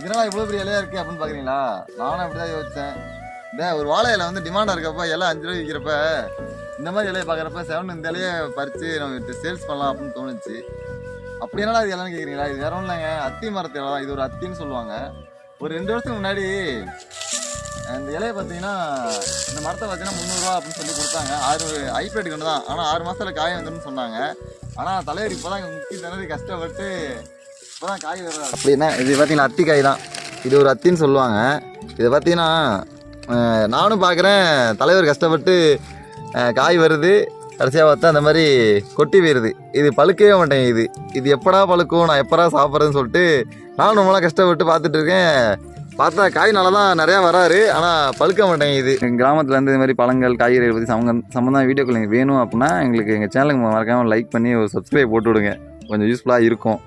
இதனால இவ்வளோ பெரிய இலையா இருக்குது அப்படின்னு பார்க்குறீங்களா? நானும் அப்படி தான் யோசித்தேன். இந்த ஒரு வாழை இலை வந்து டிமாண்டாக இருக்கப்போ இலை 5 ரூபாய்க்கு விற்கிறப்ப இந்த மாதிரி இலையை பார்க்குறப்ப 7 இந்த இலையை பறித்து நம்ம சேல்ஸ் பண்ணலாம் அப்படின்னு தோணுச்சு. அப்படி என்னடா இது இலைன்னு கேட்குறீங்களா? இது வேற ஒன்றும் இல்லைங்க, அத்தி மரத்து இலை தான். இது ஒரு அத்தின்னு சொல்லுவாங்க. ஒரு 2 வருஷத்துக்கு முன்னாடி இந்த இலையை பார்த்தீங்கன்னா இந்த மரத்தை பார்த்தீங்கன்னா 300 ரூபா அப்படின்னு சொல்லி கொடுத்தாங்க. 6 ஹைப்ரிட் கண்டு தான். ஆனால் 6 மாதத்தில் காய் வந்துடும் சொன்னாங்க. ஆனால் தலைவர் இப்போ தான் முக்கி திணறி கஷ்டப்பட்டு இப்போ தான் காய் வர்றாரு. அப்படின்னா இது பார்த்தீங்கன்னா அத்தி காய் தான். இது ஒரு அத்தின்னு சொல்லுவாங்க. இதை பார்த்தீங்கன்னா நானும் பார்க்குறேன், தலைவர் கஷ்டப்பட்டு காய் வருது, கடைசியாக பார்த்தா அந்த மாதிரி கொட்டி போயிடுது. இது பழுக்கவே மாட்டேங்குது. இது எப்படா பழுக்கும், நான் எப்படா சாப்பிட்றேன்னு சொல்லிட்டு நானும் ரொம்பலாம் கஷ்டப்பட்டு பார்த்துட்டு இருக்கேன். பார்த்தா காய் நல்லா தான் நிறையா வராரு, ஆனால் பழுக்க மாட்டேங்குது. எங்கள் கிராமத்துலேருந்து இது மாதிரி பழங்கள் காய்கறிகள் பற்றி சம்மந்தமாக வீடியோக்கள் எனக்கு வேணும் அப்படின்னா எங்களுக்கு எங்கள் சேனலுக்கு மறக்காமல் லைக் பண்ணி ஒரு சப்ஸ்கிரைப் போட்டு விடுங்க, கொஞ்சம் யூஸ்ஃபுல்லாக இருக்கும்.